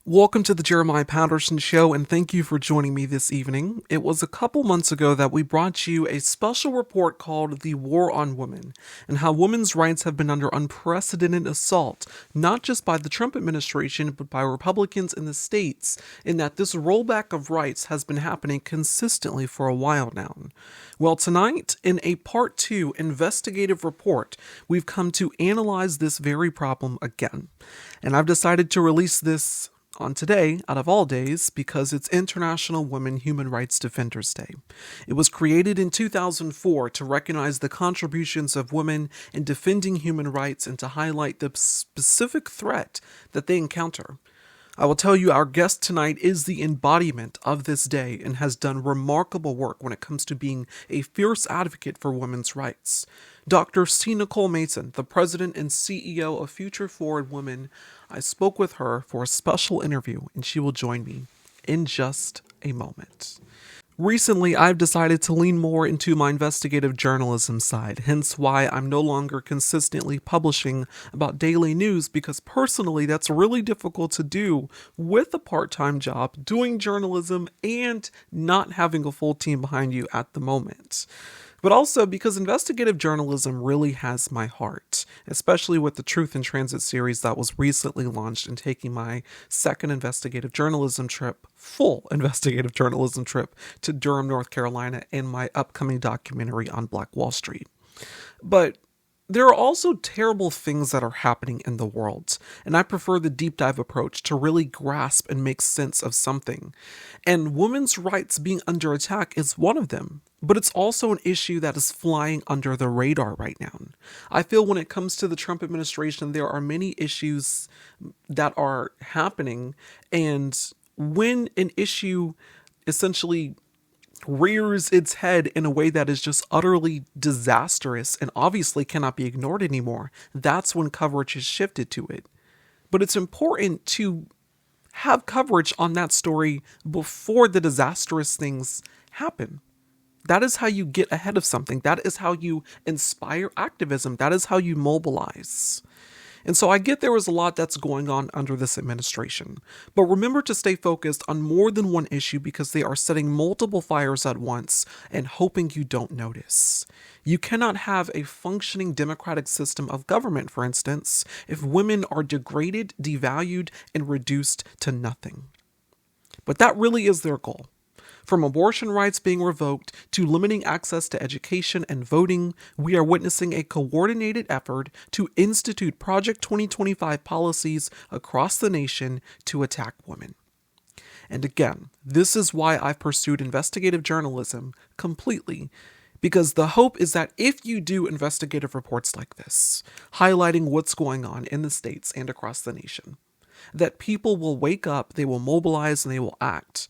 Welcome to the Jeremiah Patterson Show, and thank you for joining me this evening. It was a couple months ago that we brought you a special report called The War on Women, and how women's rights have been under unprecedented assault, not just by the Trump administration, but by Republicans in the states, in that this rollback of rights has been happening consistently for a while now. Well, tonight, in a Part 2 investigative report, we've come to analyze this very problem again. And I've decided to release this on today, out of all days, because it's International Women Human Rights Defenders Day. It was created in 2004 to recognize the contributions of women in defending human rights and to highlight the specific threat that they encounter. I will tell you, our guest tonight is the embodiment of this day and has done remarkable work when it comes to being a fierce advocate for women's rights. Dr. Nicole Mason, the president and CEO of Future Forward Women. I spoke with her for a special interview, and she will join me in just a moment. Recently, I've decided to lean more into my investigative journalism side, hence why I'm no longer consistently publishing about daily news, because personally that's really difficult to do with a part-time job, doing journalism, and not having a full team behind you at the moment. But also because investigative journalism really has my heart, especially with the Truth in Transit series that was recently launched and taking my second full investigative journalism trip to Durham, North Carolina, and my upcoming documentary on Black Wall Street. But there are also terrible things that are happening in the world, and I prefer the deep dive approach to really grasp and make sense of something. And women's rights being under attack is one of them, but it's also an issue that is flying under the radar right now. I feel when it comes to the Trump administration, there are many issues that are happening, and when an issue essentially rears its head in a way that is just utterly disastrous and obviously cannot be ignored anymore, that's when coverage is shifted to it. But it's important to have coverage on that story before the disastrous things happen. That is how you get ahead of something. That is how you inspire activism. That is how you mobilize. And so I get there is a lot that's going on under this administration, but remember to stay focused on more than one issue because they are setting multiple fires at once and hoping you don't notice. You cannot have a functioning democratic system of government, for instance, if women are degraded, devalued, and reduced to nothing. But that really is their goal. From abortion rights being revoked to limiting access to education and voting, we are witnessing a coordinated effort to institute Project 2025 policies across the nation to attack women. And again, this is why I've pursued investigative journalism completely, because the hope is that if you do investigative reports like this, highlighting what's going on in the states and across the nation, that people will wake up, they will mobilize, and they will act.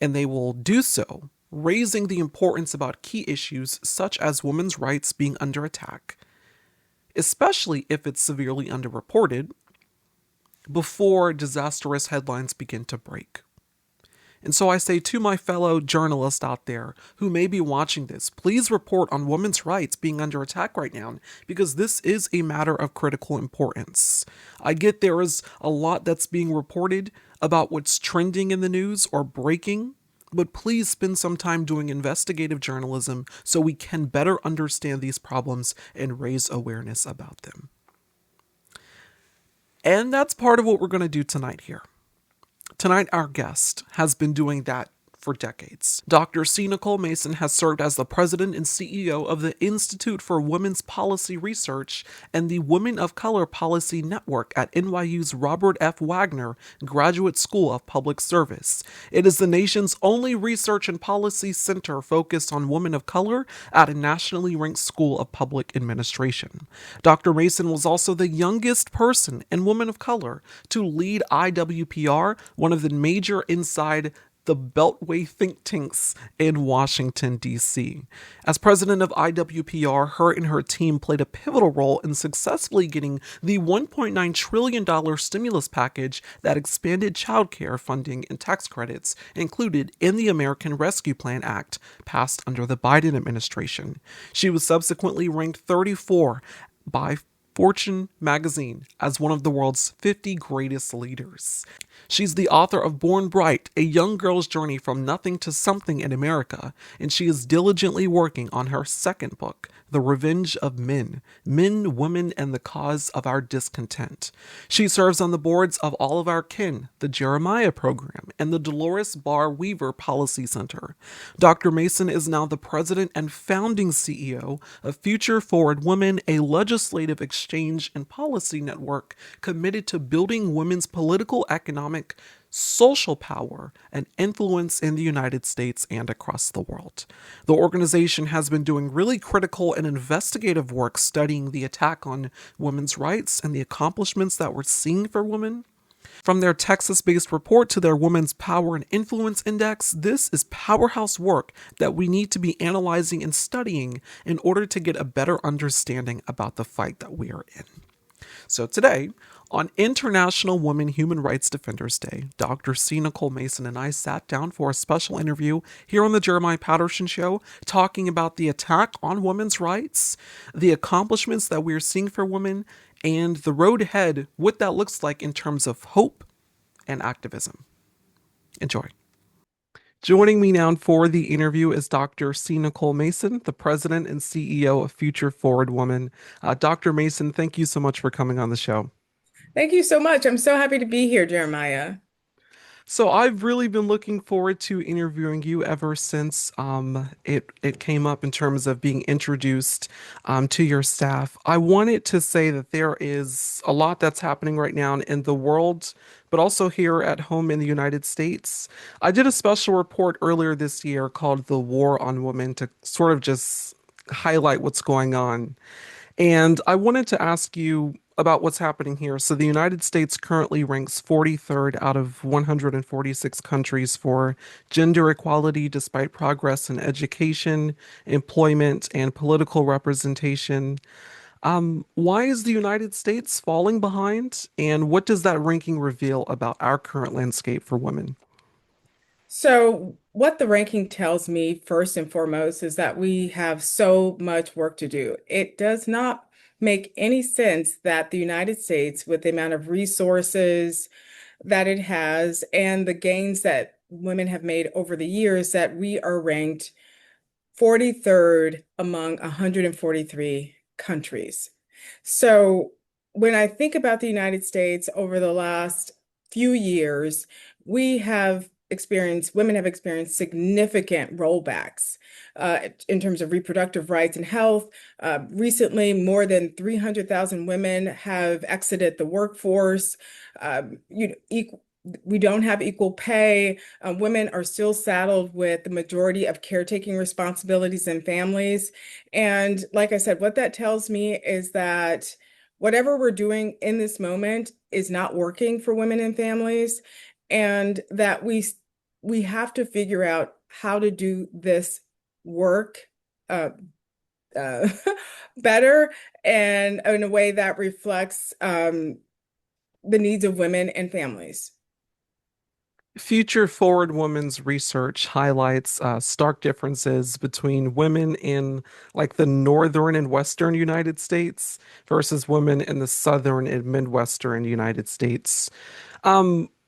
And they will do so, raising the importance about key issues such as women's rights being under attack, especially if it's severely underreported, before disastrous headlines begin to break. And so I say to my fellow journalists out there who may be watching this, please report on women's rights being under attack right now, because this is a matter of critical importance. I get there is a lot that's being reported about what's trending in the news or breaking, but please spend some time doing investigative journalism so we can better understand these problems and raise awareness about them. And that's part of what we're going to do tonight here. Tonight, our guest has been doing that for decades. Dr. Nicole Mason has served as the president and CEO of the Institute for Women's Policy Research and the Women of Color Policy Network at NYU's Robert F. Wagner Graduate School of Public Service. It is the nation's only research and policy center focused on women of color at a nationally ranked school of public administration. Dr. Mason was also the youngest person and woman of color to lead IWPR, one of the major inside the Beltway think tanks in Washington, D.C. As president of IWPR, her and her team played a pivotal role in successfully getting the $1.9 trillion stimulus package that expanded childcare funding and tax credits included in the American Rescue Plan Act passed under the Biden administration. She was subsequently ranked 34 by Fortune magazine as one of the world's 50 greatest leaders. She's the author of Born Bright, a young girl's journey from nothing to something in America, and she is diligently working on her second book, The Revenge of Men, Men, Women, and the Cause of Our Discontent. She serves on the boards of All of Our Kin, the Jeremiah Program, and the Dolores Barr Weaver Policy Center. Dr. Mason is now the president and founding CEO of Future Forward Women, a legislative exchange and policy network committed to building women's political, economic, social power and influence in the United States and across the world. The organization has been doing really critical and investigative work studying the attack on women's rights and the accomplishments that we're seeing for women. From their Texas-based report to their Women's Power and Influence Index, this is powerhouse work that we need to be analyzing and studying in order to get a better understanding about the fight that we are in. So today, on International Women Human Rights Defenders Day, Dr. C. Nicole Mason and I sat down for a special interview here on the Jeremiah Patterson Show, talking about the attack on women's rights, the accomplishments that we're seeing for women, and the road ahead, what that looks like in terms of hope and activism. Enjoy. Joining me now for the interview is Dr. C. Nicole Mason, the president and CEO of Future Forward Women. Dr. Mason, thank you so much for coming on the show. Thank you so much. I'm so happy to be here, Jeremiah. So I've really been looking forward to interviewing you ever since it came up in terms of being introduced to your staff. I wanted to say that there is a lot that's happening right now in the world, but also here at home in the United States. I did a special report earlier this year called The War on Women to sort of just highlight what's going on. And I wanted to ask you about what's happening here. So the United States currently ranks 43rd out of 146 countries for gender equality, despite progress in education, employment, and political representation. Why is the United States falling behind? And what does that ranking reveal about our current landscape for women? So, what the ranking tells me, first and foremost, is that we have so much work to do. It does not make any sense that the United States, with the amount of resources that it has and the gains that women have made over the years, that we are ranked 43rd among 143 countries. So when I think about the United States over the last few years, women have experienced significant rollbacks in terms of reproductive rights and health. Recently, more than 300,000 women have exited the workforce. We don't have equal pay. Women are still saddled with the majority of caretaking responsibilities in families. And like I said, what that tells me is that whatever we're doing in this moment is not working for women and families, and that we have to figure out how to do this work uh, uh, better and in a way that reflects the needs of women and families. Future Forward Women's research highlights stark differences between women in like the northern and western United States versus women in the southern and midwestern United States.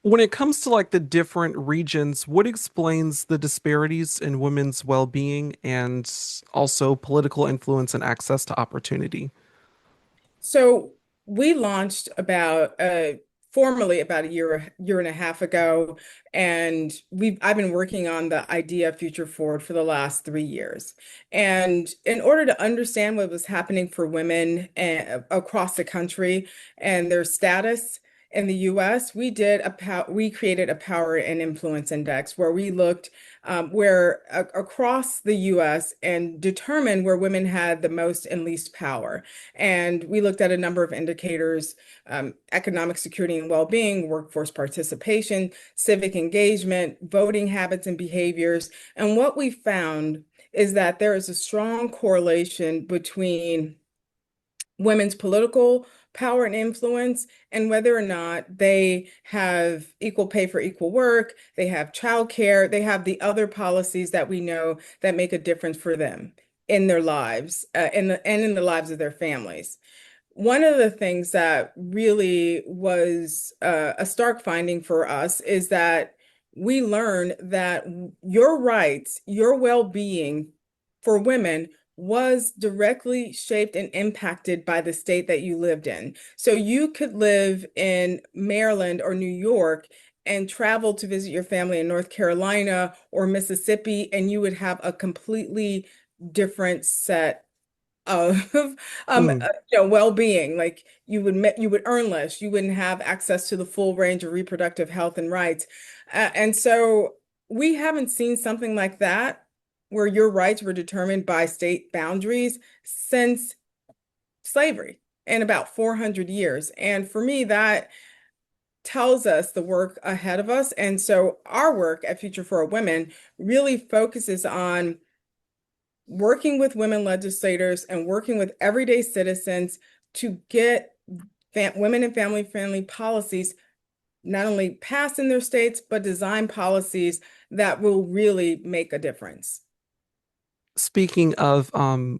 When it comes to like the different regions, what explains the disparities in women's well-being and also political influence and access to opportunity? So we launched about formally about a year and a half ago, and I've been working on the idea of Future Forward for the last 3 years. And in order to understand what was happening for women across the country and their status in the US, we created a power and influence index where we looked across the US and determined where women had the most and least power. And we looked at a number of indicators: economic security and well-being, workforce participation, civic engagement, voting habits and behaviors. And what we found is that there is a strong correlation between women's political power and influence and whether or not they have equal pay for equal work, they have childcare, they have the other policies that we know that make a difference for them in their lives, and in the lives of their families. one of the things that really was a stark finding for us is that we learned that your rights, your well-being for women was directly shaped and impacted by the state that you lived in. So you could live in Maryland or New York and travel to visit your family in North Carolina or Mississippi, and you would have a completely different set of Mm. well-being. Like you would earn less, you wouldn't have access to the full range of reproductive health and rights. And so we haven't seen something like that where your rights were determined by state boundaries since slavery in about 400 years. And for me, that tells us the work ahead of us. And so our work at Future for Women really focuses on working with women legislators and working with everyday citizens to get women and family friendly policies not only passed in their states, but design policies that will really make a difference. Speaking of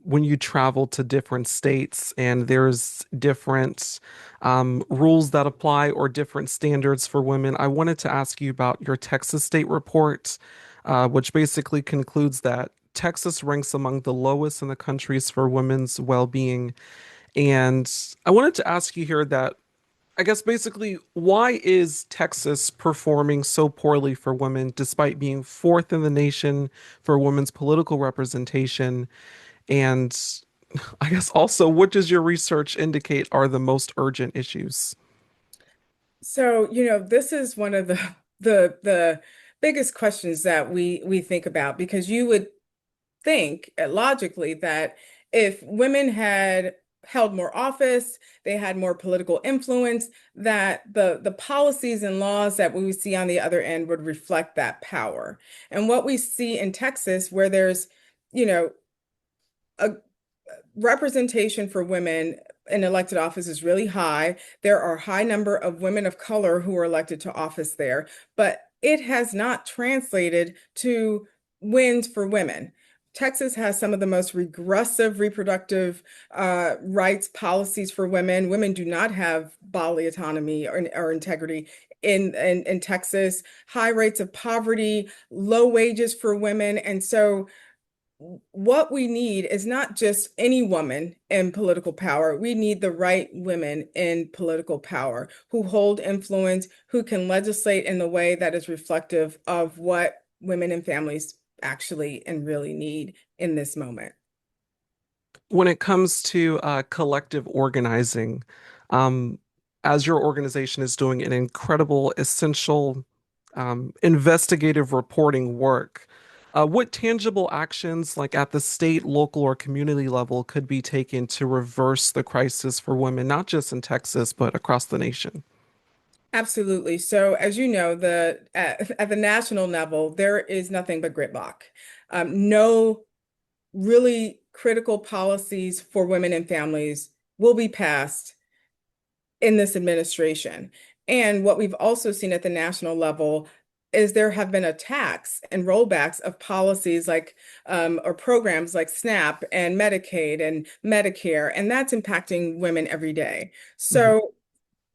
when you travel to different states and there's different rules that apply or different standards for women, I wanted to ask you about your Texas state report, which basically concludes that Texas ranks among the lowest in the countries for women's well-being. And I wanted to ask you here that I guess basically, why is Texas performing so poorly for women despite being fourth in the nation for women's political representation? And I guess also, what does your research indicate are the most urgent issues? So, this is one of the the biggest questions that we think about because you would think logically that if women had held more office, they had more political influence, that the policies and laws that we would see on the other end would reflect that power. And what we see in Texas, where there's, you know, a representation for women in elected office is really high. There are a high number of women of color who are elected to office there, but it has not translated to wins for women. Texas has some of the most regressive reproductive rights policies for women. Women do not have bodily autonomy or integrity in Texas. High rates of poverty, low wages for women, and so what we need is not just any woman in political power. We need the right women in political power who hold influence, who can legislate in the way that is reflective of what women and families actually and really need in this moment. When it comes to collective organizing, um, as your organization is doing an incredible, essential, investigative reporting work, what tangible actions, like at the state, local, or community level, could be taken to reverse the crisis for women, not just in Texas, but across the nation? Absolutely. So, as you know, at the national level, there is nothing but gridlock. No really critical policies for women and families will be passed in this administration. And what we've also seen at the national level is there have been attacks and rollbacks of policies like or programs like SNAP and Medicaid and Medicare, and that's impacting women every day. Mhm. So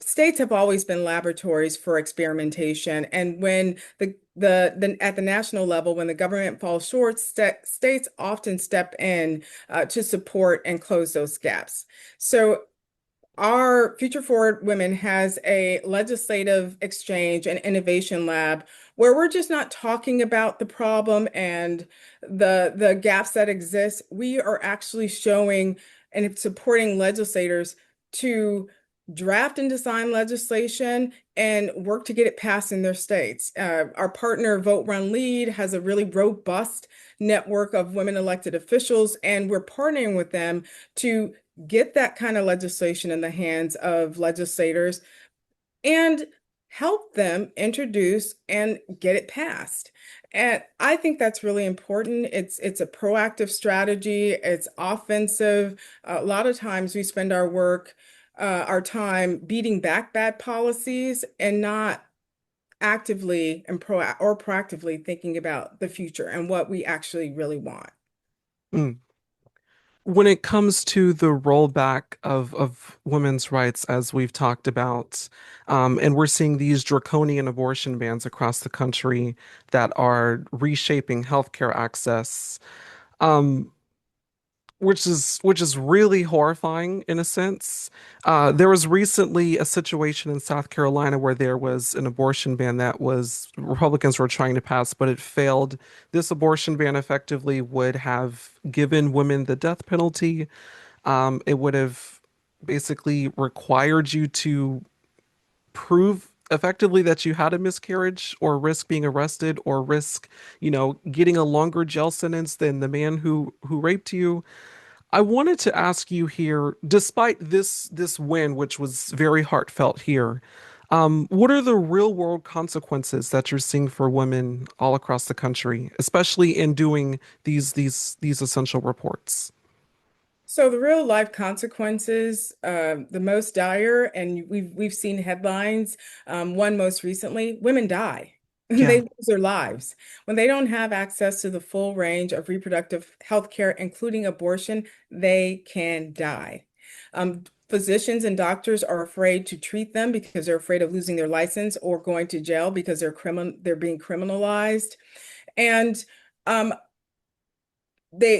states have always been laboratories for experimentation, and when at the national level, when the government falls short, states often step in to support and close those gaps. So our Future Forward Women has a legislative exchange and innovation lab where we're just not talking about the problem and the gaps that exist. We are actually showing and supporting legislators to draft and design legislation and work to get it passed in their states. Our partner, Vote Run Lead, has a really robust network of women elected officials, and we're partnering with them to get that kind of legislation in the hands of legislators and help them introduce and get it passed. And I think that's really important. It's a proactive strategy. It's offensive. A lot of times we spend our time beating back bad policies and not actively and proactively thinking about the future and what we actually really want. Mm. When it comes to the rollback of women's rights, as we've talked about, and we're seeing these draconian abortion bans across the country that are reshaping healthcare access, um, which is really horrifying in a sense. There was recently a situation in South Carolina where there was an abortion ban that was Republicans were trying to pass, but it failed. This abortion ban effectively would have given women the death penalty. It would have basically required you to prove effectively that you had a miscarriage or risk being arrested or risk, getting a longer jail sentence than the man who raped you. I wanted to ask you here, despite this win, which was very heartfelt here, what are the real world consequences that you're seeing for women all across the country, especially in doing these essential reports? So the real life consequences, the most dire, and we've seen headlines. One most recently, women die. They Yeah. lose their lives when they don't have access to the full range of reproductive health care, including abortion. They can die. Physicians and doctors are afraid to treat them because they're afraid of losing their license or going to jail because they're being criminalized. And um,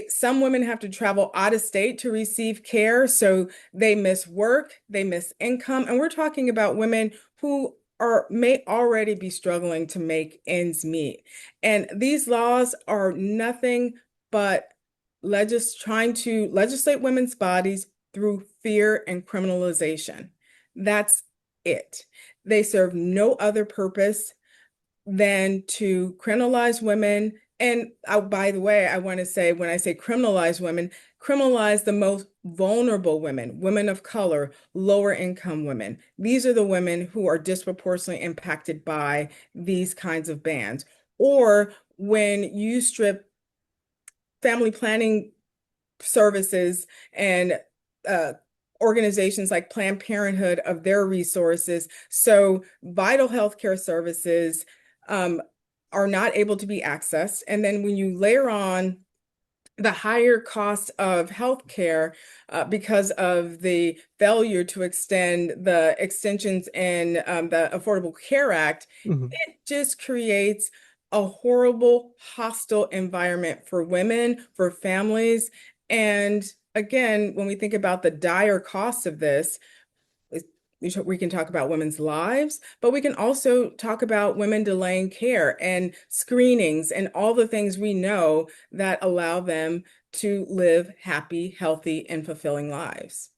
some women have to travel out of state to receive care, so they miss work, they miss income, and we're talking about women who are may already be struggling to make ends meet. And these laws are nothing but trying to legislate women's bodies through fear and criminalization. That's it. They serve no other purpose than to criminalize women. And by the way, I want to say when I say criminalize women, criminalize the most vulnerable women, women of color, lower income women. These are the women who are disproportionately impacted by these kinds of bans. Or when you strip family planning services and uh, organizations like Planned Parenthood of their resources. So vital healthcare services um, are not able to be accessed. And then when you layer on the higher cost of healthcare because of the failure to extend the extensions in the Affordable Care Act, Mhm. it just creates a horrible, hostile environment for women, for families. And again, when we think about the dire costs of this, we can talk about women's lives, but we can also talk about women delaying care and screenings and all the things we know that allow them to live happy, healthy, and fulfilling lives.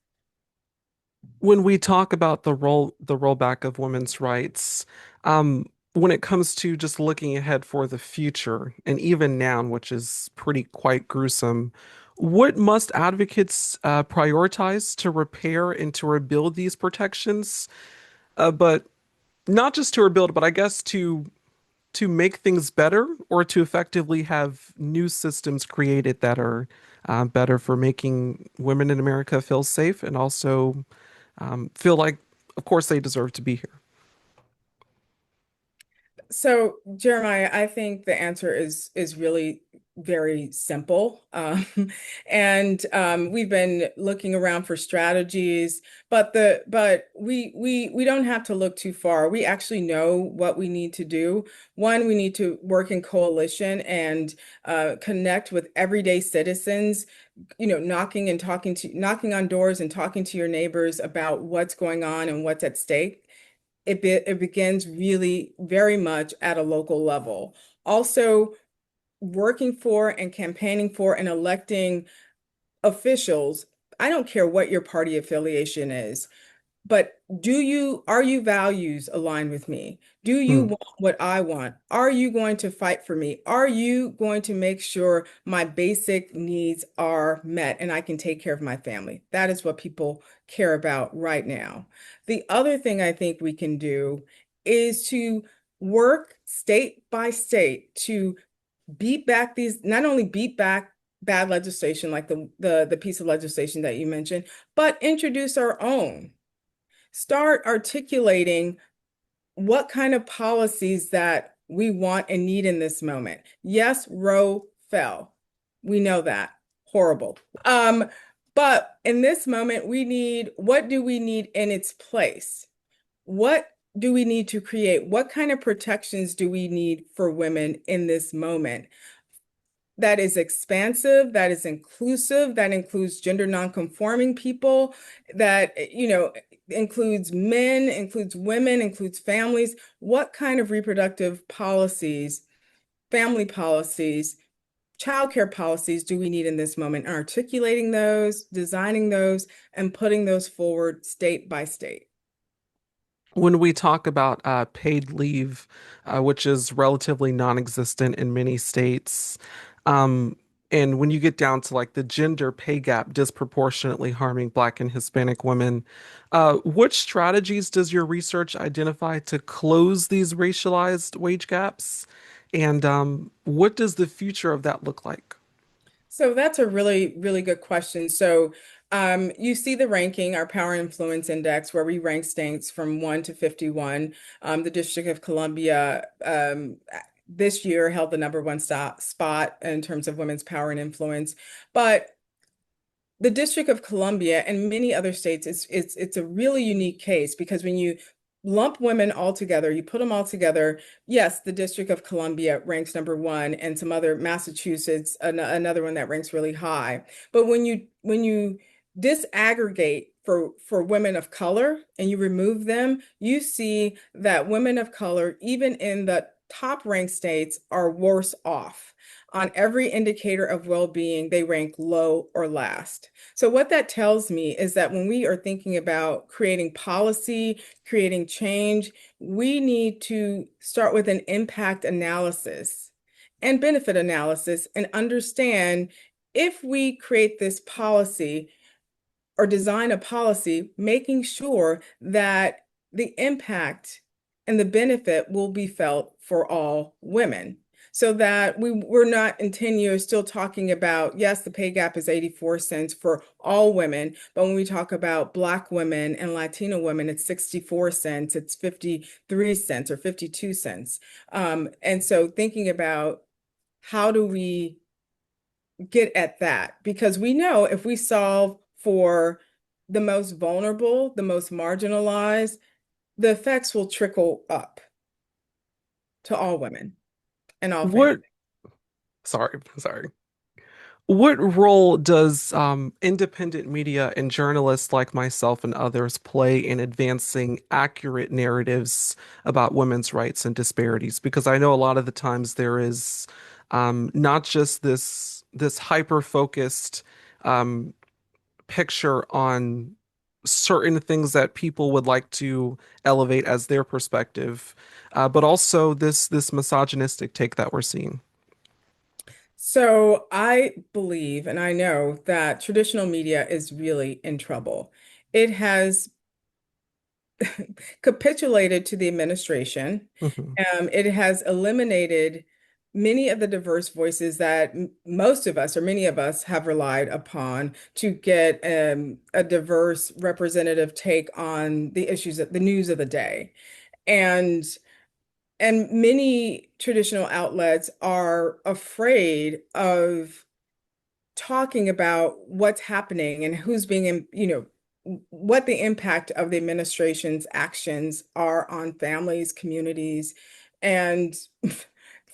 When we talk about the rollback of women's rights, when it comes to just looking ahead for the future, and even now, which is pretty quite gruesome, what must advocates prioritize to repair and to rebuild these protections? But not just to rebuild, but I guess to make things better or to effectively have new systems created that are better for making women in America feel safe and also feel like, of course, they deserve to be here. So, Jeremiah, I think the answer is really very simple. And we've been looking around for strategies, but we don't have to look too far. We actually know what we need to do. One, we need to work in coalition and connect with everyday citizens, knocking on doors and talking to your neighbors about what's going on and what's at stake. It begins really very much at a local level. Also, working for and campaigning for and electing officials. I don't care what your party affiliation is. But are you values aligned with me? Do you Hmm. want what I want? Are you going to fight for me? Are you going to make sure my basic needs are met and I can take care of my family? That is what people care about right now. The other thing I think we can do is to work state by state to not only beat back bad legislation like the piece of legislation that you mentioned, but introduce our own. Start articulating what kind of policies that we want and need in this moment. Yes, Roe fell. We know that. horrible. But in this moment, what do we need in its place? What do we need to create? What kind of protections do we need for women in this moment? That is expansive, that is inclusive, that includes gender nonconforming people, that, includes men, includes women, includes families. What kind of reproductive policies, family policies, childcare policies do we need in this moment? Articulating those, designing those, and putting those forward state by state. When we talk about paid leave, which is relatively non-existent in many states, um, and when you get down to like the gender pay gap disproportionately harming Black and Hispanic women, which strategies does your research identify to close these racialized wage gaps? And what does the future of that look like? So that's a really, really good question. So you see the ranking, our power influence index, where we rank states from 1 to 51. The District of Columbia this year held the number one spot in terms of women's power and influence. But the District of Columbia and many other states, it's a really unique case because when you lump women all together, you put them all together. Yes, the District of Columbia ranks number one, and some other Massachusetts, another one that ranks really high. But when you disaggregate for women of color and you remove them, you see that women of color, even in the top ranked states, are worse off. On every indicator of well-being, they rank low or last. So what that tells me is that when we are thinking about creating policy, creating change, we need to start with an impact analysis and benefit analysis and understand if we create this policy or design a policy, making sure that the impact and the benefit will be felt for all women. So that we're not in 10 years still talking about, yes, the pay gap is 84 cents for all women, but when we talk about Black women and Latino women, it's 64 cents, it's 53 cents or 52 cents. And so thinking about how do we get at that? Because we know if we solve for the most vulnerable, the most marginalized, the effects will trickle up to all women and all families. What, sorry. What role does independent media and journalists like myself and others play in advancing accurate narratives about women's rights and disparities? Because I know a lot of the times there is not just this hyper-focused um, picture on certain things that people would like to elevate as their perspective, but also this misogynistic take that we're seeing. So I believe and I know that traditional media is really in trouble. It has capitulated to the administration. Hmm. It has eliminated many of the diverse voices that most of us or many of us have relied upon to get a diverse representative take on the issues, the news of the day. And many traditional outlets are afraid of talking about what's happening and who's being, what the impact of the administration's actions are on families, communities, and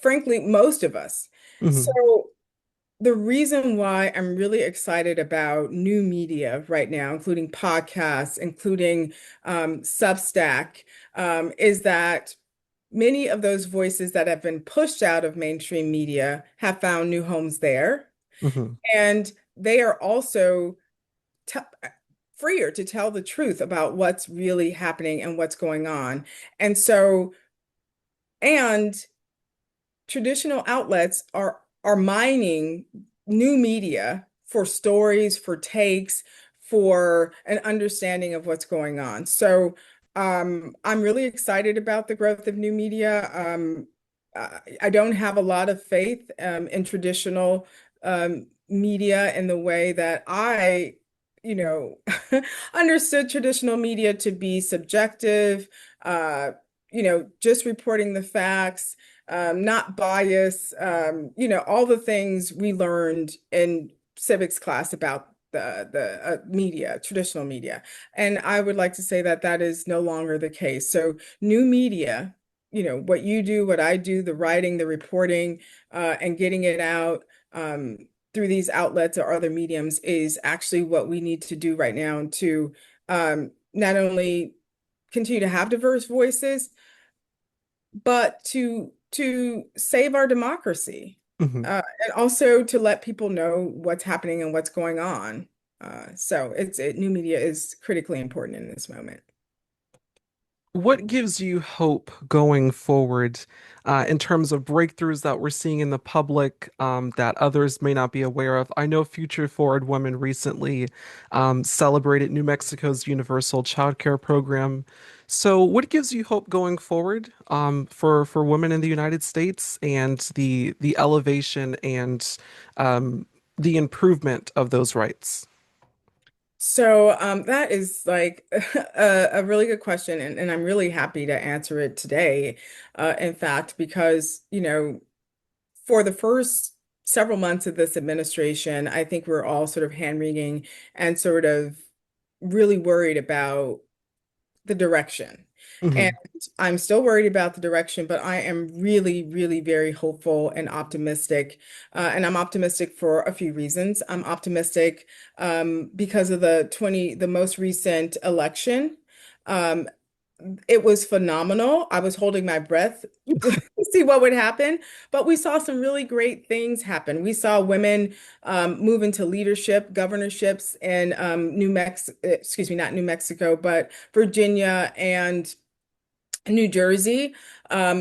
frankly, most of us. Hmm. So the reason why I'm really excited about new media right now, including podcasts, including Substack, is that many of those voices that have been pushed out of mainstream media have found new homes there. Hmm. And they are also te freer to tell the truth about what's really happening and what's going on. And so, and traditional outlets are mining new media for stories, for takes, for an understanding of what's going on. So I'm really excited about the growth of new media. I don't have a lot of faith in traditional media in the way that you know, understood traditional media to be subjective, just reporting the facts, not bias, all the things we learned in civics class about the media, traditional media. And I would like to say that that is no longer the case. So new media, what you do, what I do, the writing, the reporting, and getting it out through these outlets or other mediums is actually what we need to do right now to not only continue to have diverse voices, but to save our democracy, Mhm. and also to let people know what's happening and what's going on. So new media is critically important in this moment. What gives you hope going forward in terms of breakthroughs that we're seeing in the public that others may not be aware of? I know Future Forward Women recently celebrated New Mexico's universal childcare program. So, what gives you hope going forward for women in the United States and the elevation and the improvement of those rights? So that is like a really good question, and I'm really happy to answer it today. In fact, because for the first several months of this administration, I think we're all sort of hand-wringing and sort of really worried about the direction. And Hmm. I'm still worried about the direction, but I am really, really very hopeful and optimistic. And I'm optimistic for a few reasons. I'm optimistic because of the most recent election. Um, it was phenomenal. I was holding my breath to see what would happen, but we saw some really great things happen. We saw women move into leadership, governorships in New Mexico, excuse me, not New Mexico, but Virginia and New Jersey.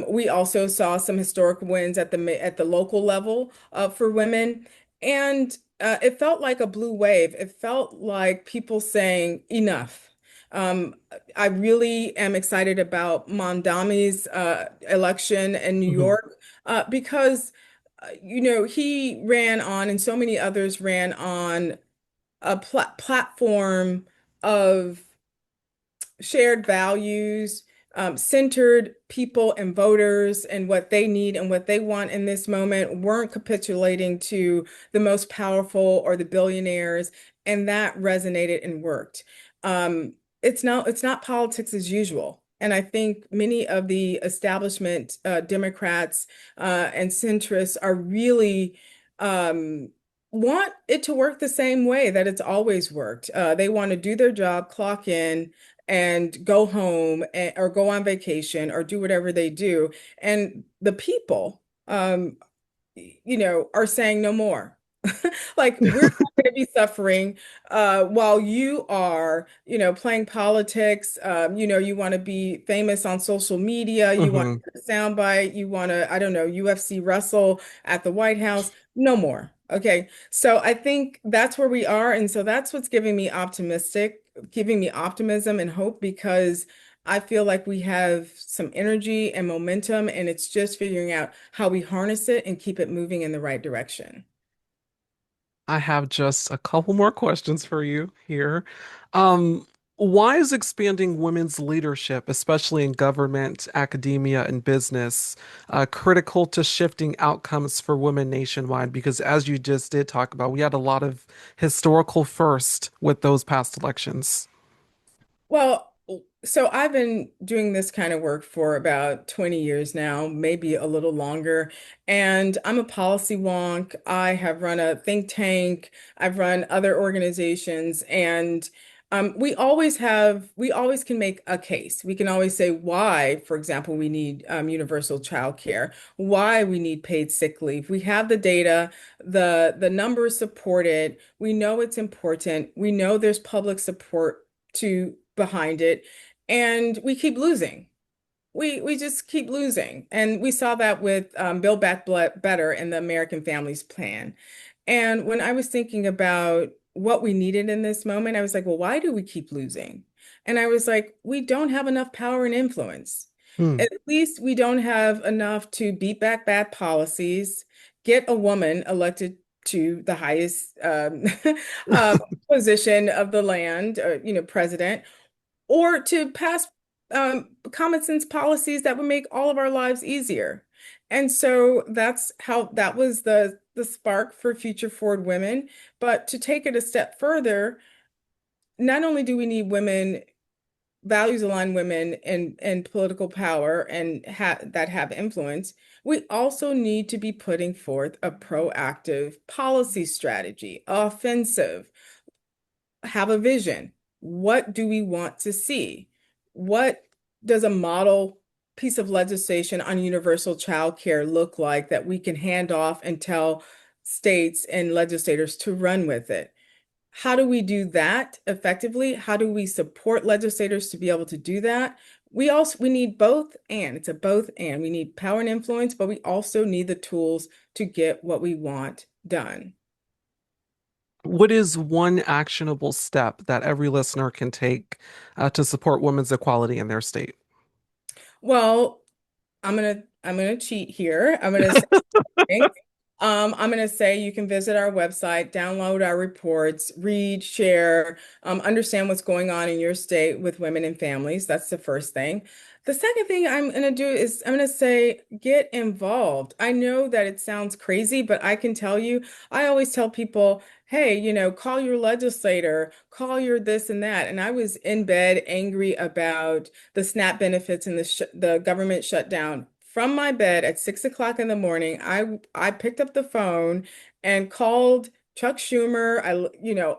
We also saw some historic wins at the local level for women, and it felt like a blue wave. It felt like people saying enough. Um, I really am excited about Mondami's election in New Hmm. York because he ran on, and so many others ran on a platform of shared values, centered people and voters and what they need and what they want in this moment, weren't capitulating to the most powerful or the billionaires, and that resonated and worked. It's not politics as usual. And I think many of the establishment Democrats and centrists are really want it to work the same way that it's always worked. They want to do their job, clock in, and go home or go on vacation or do whatever they do. And the people, are saying no more. Like we're not going to be suffering while you are, playing politics. You want to be famous on social media. You want Hmm. a soundbite. You want to, I don't know, UFC wrestle at the White House. No more. Okay. So I think that's where we are. And so that's what's giving me optimism and hope because I feel like we have some energy and momentum, and it's just figuring out how we harness it and keep it moving in the right direction. I have just a couple more questions for you here. Um, why is expanding women's leadership, especially in government, academia, and business, critical to shifting outcomes for women nationwide? Because as you just did talk about, we had a lot of historical first with those past elections. Well, so I've been doing this kind of work for about 20 years now, maybe a little longer. And I'm a policy wonk. I have run a think tank. I've run other organizations. And we always can make a case. We can always say why, for example, we need universal child care, why we need paid sick leave. We have the data, the numbers support it. We know it's important. We know there's public support to behind it, and we keep losing. We just keep losing, and we saw that with Build Back Better and the American Families Plan. And when I was thinking about what we needed in this moment, I was like, well, why do we keep losing? And I was like, we don't have enough power and influence. Hmm. At least we don't have enough to beat back bad policies, get a woman elected to the highest um, position of the land, president, or to pass common sense policies that would make all of our lives easier. And so that was the spark for Future Forward Women. But to take it a step further, not only do we need women, values aligned women in political power and that have influence, we also need to be putting forth a proactive policy strategy, offensive, have a vision. What do we want to see? What does a model piece of legislation on universal child care look like that we can hand off and tell states and legislators to run with it? How do we do that effectively? How do we support legislators to be able to do that? We need both and. It's a both and. We need power and influence, but we also need the tools to get what we want done. What is one actionable step that every listener can take to support women's equality in their state? Well, I'm gonna cheat here. Okay. I'm going to say you can visit our website, download our reports, read, share, understand what's going on in your state with women and families. That's the first thing. The second thing I'm going to do is I'm going to say get involved. I know that it sounds crazy, but I can tell you, I always tell people, hey, call your legislator, call your this and that. And I was in bed angry about the SNAP benefits and the government shutdown. From my bed at 6 o'clock in the morning, I picked up the phone and called Chuck Schumer.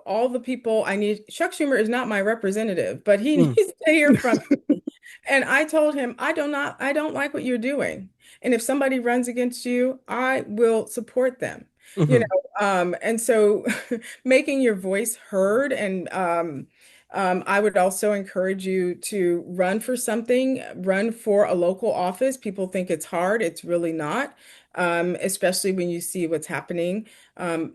All the people I need. Chuck Schumer is not my representative, but he Mm. needs to hear from me. And I told him, I don't like what you're doing. And if somebody runs against you, I will support them. You Mhm. know, and so making your voice heard and I would also encourage you to run for something, run for a local office. People think it's hard. It's really not, especially when you see what's happening.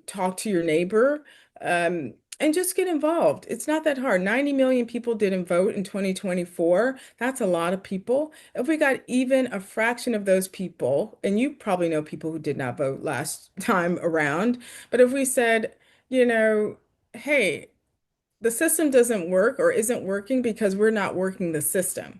Talk to your neighbor, and just get involved. It's not that hard. 90 million people didn't vote in 2024. That's a lot of people. If we got even a fraction of those people, and you probably know people who did not vote last time around, but if we said, hey, the system doesn't work or isn't working because we're not working the system,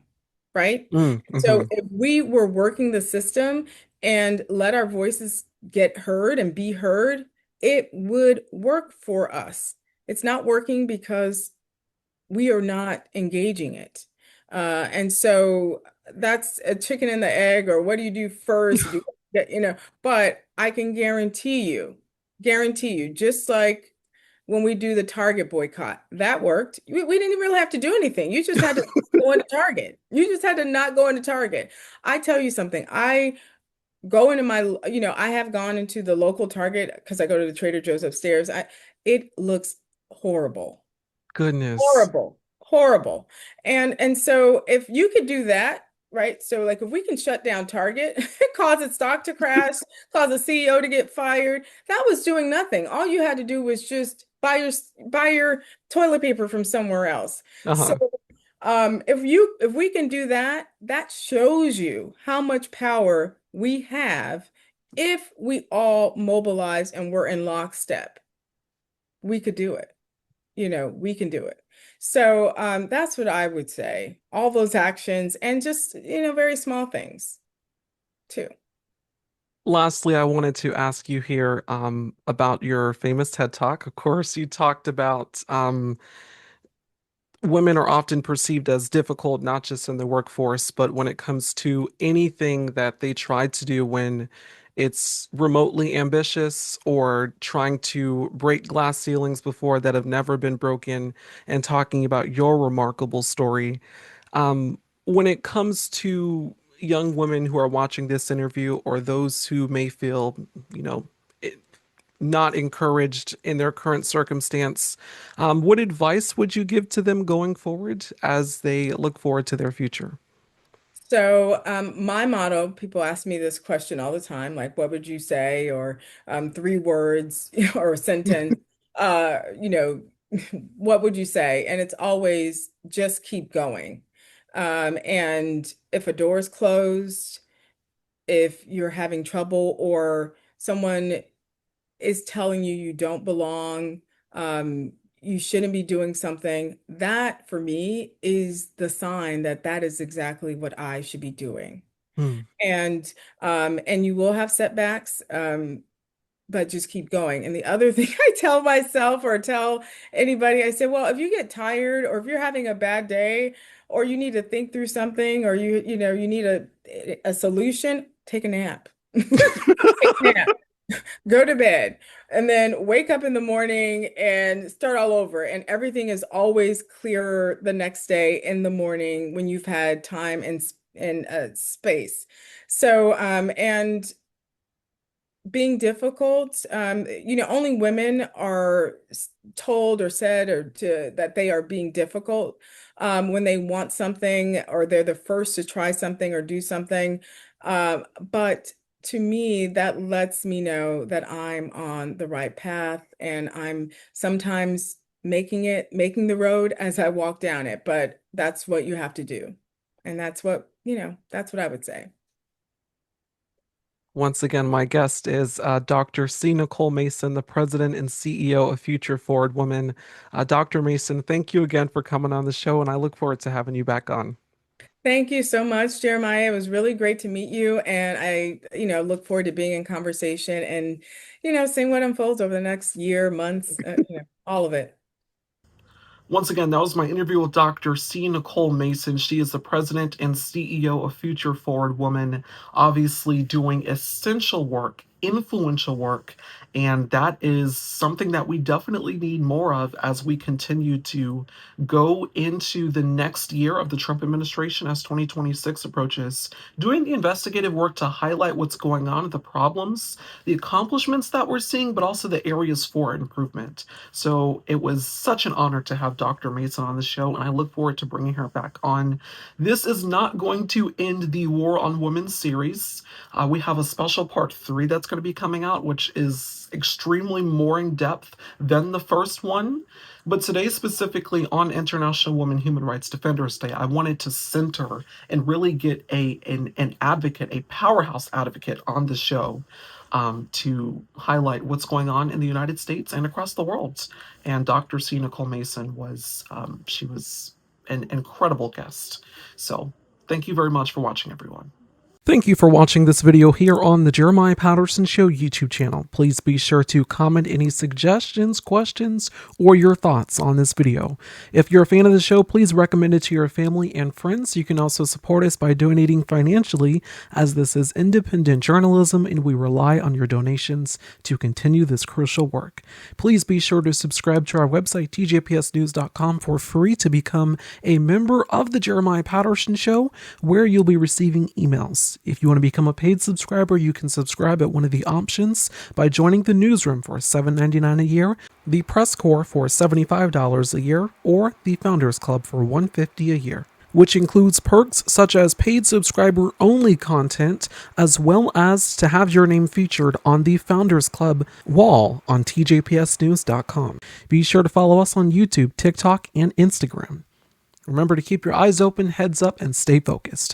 right? Mm, So mhm. if we were working the system and let our voices get heard and be heard, it would work for us. It's not working because we are not engaging it. And so that's a chicken and the egg, or what do you do first? But I can guarantee you, just like when we do the Target boycott, that worked. We didn't really have to do anything. You just had to go into Target. You just had to not go into Target. I tell you something, I go into I have gone into the local Target because I go to the Trader Joe's upstairs. It looks horrible. Goodness. Horrible, horrible. And so if you could do that, right? So like if we can shut down Target, cause its stock to crash, cause a CEO to get fired, that was doing nothing. All you had to do was just buy your toilet paper from somewhere else. So Uh-huh. if we can do that, that shows you how much power we have if we all mobilize and we're in lockstep. We could do it. We can do it. So that's what I would say. All those actions and just, very small things too. Lastly, I wanted to ask you here about your famous TED Talk. Of course, you talked about women are often perceived as difficult, not just in the workforce, but when it comes to anything that they try to do when it's remotely ambitious or trying to break glass ceilings before that have never been broken, and talking about your remarkable story. When it comes to young women who are watching this interview or those who may feel, you know, not encouraged in their current circumstance, what advice would you give to them going forward as they look forward to their future? So my motto, people ask me this question all the time, like, what would you say? Or 3 words or a sentence, uh, you know, what would you say? And it's always just keep going. And if a door is closed, if you're having trouble or someone is telling you you don't belong, you shouldn't be doing something, that for me is the sign that that is exactly what I should be doing. Hmm. And you will have setbacks, but just keep going. And the other thing I tell myself or tell anybody, I say, well, if you get tired or if you're having a bad day or you need to think through something or you need a solution, take a nap. Take a nap. Go to bed and then wake up in the morning and start all over. And everything is always clearer the next day in the morning when you've had time and space. So, and being difficult, only women are told or said or to that they are being difficult when they want something or they're the first to try something or do something. But to me, that lets me know that I'm on the right path and I'm sometimes making the road as I walk down it. But that's what you have to do. And that's what I would say. Once again, my guest is Dr. C. Nicole Mason, the president and CEO of Future Forward Women. Dr. Mason, thank you again for coming on the show, and I look forward to having you back on. Thank you so much, Jeremiah. It was really great to meet you, and look forward to being in conversation and, seeing what unfolds over the next year, months, all of it. Once again, that was my interview with Dr. C. Nicole Mason. She is the president and CEO of Future Forward Woman, obviously doing essential work, influential work, and that is something that we definitely need more of as we continue to go into the next year of the Trump administration as 2026 approaches, doing the investigative work to highlight what's going on, the problems, the accomplishments that we're seeing, but also the areas for improvement. So it was such an honor to have Dr. Mason on the show, and I look forward to bringing her back on. This is not going to end the War on Women series. We have a special part 3 that's going to be coming out, which is extremely more in depth than the first one. But today, specifically on International Women Human Rights Defenders Day, I wanted to center and really get an advocate, a powerhouse advocate on the show to highlight what's going on in the United States and across the world. And Dr. C. Nicole Mason she was an incredible guest. So thank you very much for watching, everyone. Thank you for watching this video here on the Jeremiah Patterson Show YouTube channel. Please be sure to comment any suggestions, questions, or your thoughts on this video. If you're a fan of the show, please recommend it to your family and friends. You can also support us by donating financially, as this is independent journalism and we rely on your donations to continue this crucial work. Please be sure to subscribe to our website, tjpsnews.com, for free to become a member of the Jeremiah Patterson Show, where you'll be receiving emails. If you want to become a paid subscriber, you can subscribe at one of the options by joining the newsroom for $7.99 a year, the press corps for $75 a year, or the Founders Club for $150 a year, which includes perks such as paid subscriber-only content, as well as to have your name featured on the Founders Club wall on tjpsnews.com. Be sure to follow us on YouTube, TikTok, and Instagram. Remember to keep your eyes open, heads up, and stay focused.